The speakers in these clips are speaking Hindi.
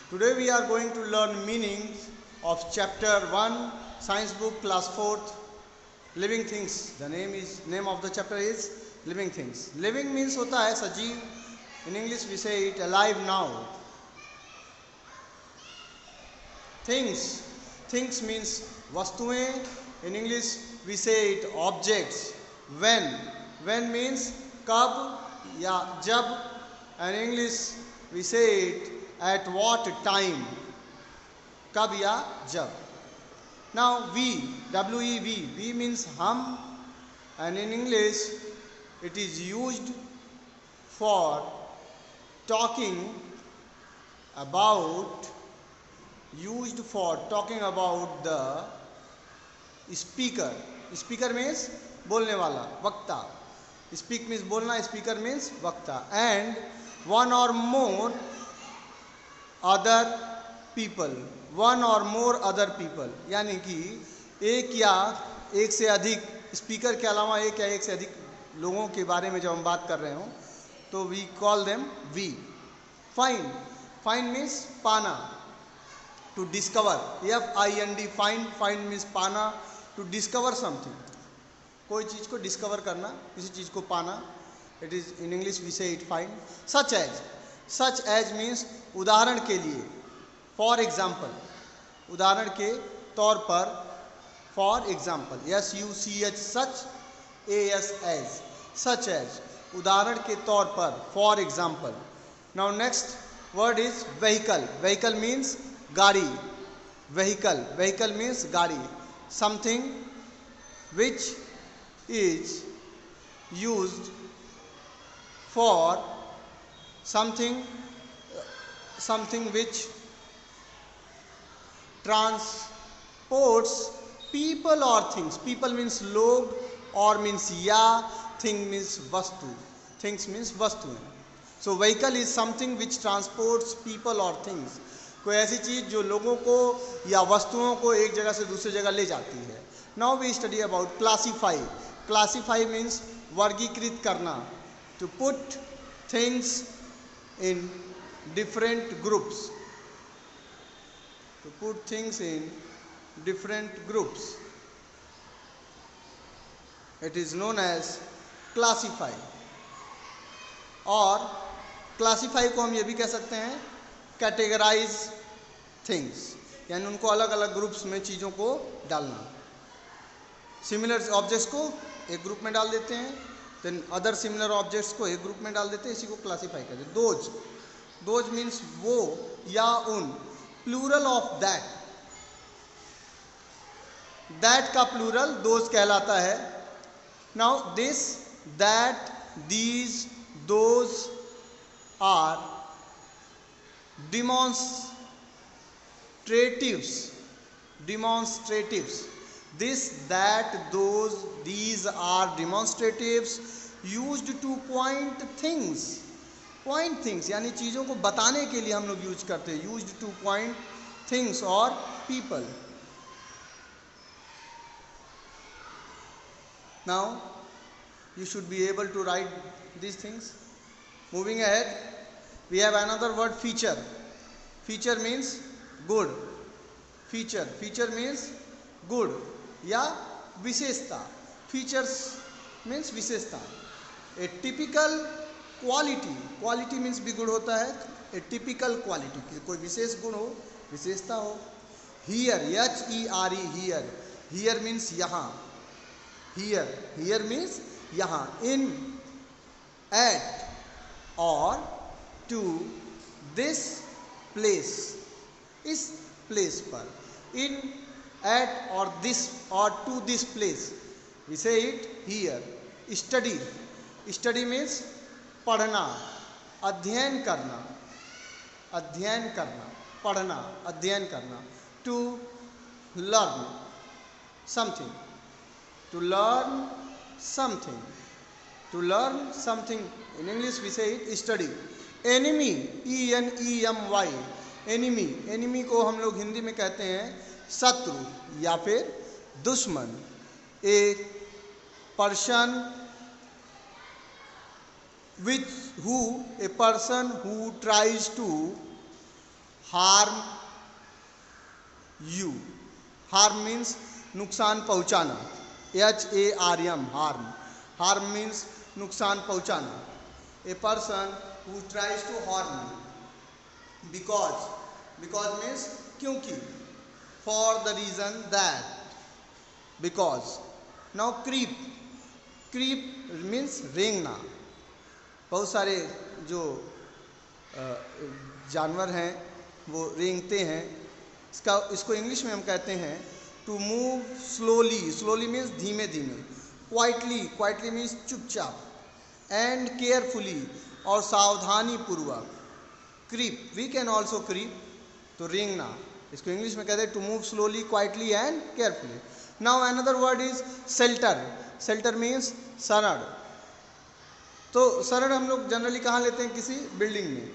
Today we are going to learn meaning of chapter 1, science book, class 4th, living things. The name of the chapter is living things. Living means होता है सजीव. In English we say it alive now. Things means वस्तुएं. In English we say it objects. When means कब या जब. And in English we say it at what time, कब या जब. Now we means हम, and in English it is used for talking about the speaker. Speaker means बोलने वाला, वक्ता. Speak means बोलना, speaker means वक्ता. And one or more other people, यानी कि एक या एक से अधिक, स्पीकर के अलावा एक या एक से अधिक लोगों के बारे में जब हम बात कर रहे हो तो we call them we. Find means पाना, to discover. FIND, find means पाना, टू डिस्कवर समथिंग, कोई चीज़ को डिस्कवर करना, किसी चीज़ को पाना. It is in English we say it find. Such as means उदाहरण के लिए. फॉर एग्जाम्पल, उदाहरण के तौर पर. For example, SUCH such, AS as, such as, उदाहरण के तौर पर, for example. Now next word is vehicle means गाड़ी. व्हीकल मीन्स गाड़ी. Something which is used for something which transports people or things. People means log or means ya, thing means vastu. Things means vastu. So vehicle is something which transports people or things. कोई ऐसी चीज़ जो लोगों को या वस्तुओं को एक जगह से दूसरी जगह ले जाती है. Now we study about classify. Classify means वर्गीकृत करना. To put things in different groups. It is known as classify. और classify को हम ये भी कह सकते हैं categorize things, यानी उनको अलग अलग ग्रुप्स में चीज़ों को डालना. सिमिलर ऑब्जेक्ट्स को एक ग्रुप में डाल देते हैं, देन अदर सिमिलर ऑब्जेक्ट्स को एक ग्रुप में डाल देते हैं, इसी को क्लासीफाई करते हैं. दोज मीन्स वो या उन. प्लूरल ऑफ दैट का प्लूरल दोज कहलाता है. Now this, that, these, those are demonstratives. This, that, those, these are demonstratives used to point things. यानी चीज़ों को बताने के लिए हम लोग यूज करते हैं. Used to point things or people. Now you should be able to write these things. Moving ahead, we have another word, feature. Feature means good. Feature means good या विशेषता. फीचर्स मीन्स विशेषता. ए टिपिकल क्वालिटी मीन्स भी गुण होता है. ए टिपिकल क्वालिटी, कोई विशेष गुण हो, विशेषता हो. हियर, HERE, हियर मीन्स यहाँ. हियर मीन्स यहाँ. इन, एट और टू दिस प्लेस, इस प्लेस पर. इन, at or this or to this place, we say it here. Study means पढ़ना, अध्ययन करना, पढ़ना, अध्ययन करना. To learn something, in English we say it study. Enemy, ENEMY, enemy को हम लोग हिंदी में कहते हैं शत्रु या फिर दुश्मन. A person a person who tries to harm you. Harm means नुकसान पहुंचाना, HARM, हार्म। हार्म मीन्स नुकसान पहुंचाना। A person who tries to harm you, because means क्योंकि, for the reason that, because. Now creep means रेंगना। बहुत सारे जो जानवर हैं वो रेंगते हैं। इसको इंग्लिश में हम कहते हैं टू मूव स्लोली मीन्स धीमे धीमे, क्वाइटली मीन्स चुपचाप, एंड केयरफुली और सावधानी पूर्वक। Creep, we can also creep, तो रेंगना, इसको इंग्लिश में कहते हैं to move slowly, quietly and carefully. Now another word is shelter means शरण। तो शरण हम लोग जनरली कहाँ लेते हैं? किसी बिल्डिंग में।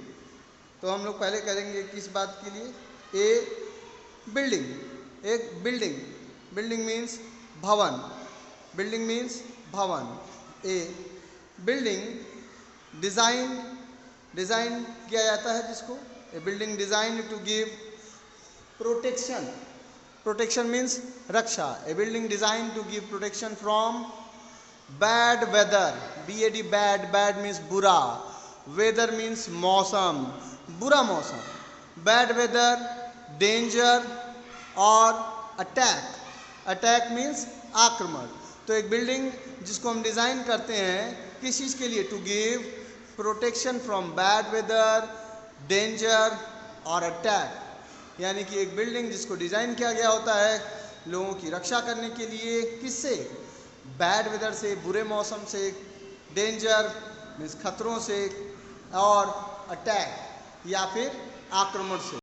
तो हम लोग पहले करेंगे किस बात के लिए? एक बिल्डिंग मीन्स भवन। ए बिल्डिंग डिजाइन किया जाता है जिसको, a building design to give protection means रक्षा। A building design to give protection from bad weather, BAD, bad means बुरा, वेदर मीन्स मौसम, बुरा मौसम, बैड वेदर, डेंजर और अटैक मीन्स आक्रमण। तो एक बिल्डिंग जिसको हम डिज़ाइन करते हैं किस चीज़ के लिए? To give protection from bad weather, danger और अटैक। यानी कि एक बिल्डिंग जिसको डिज़ाइन किया गया होता है लोगों की रक्षा करने के लिए, किससे? बैड वेदर से, बुरे मौसम से, डेंजर मीन्स खतरों से, और अटैक या फिर आक्रमण से।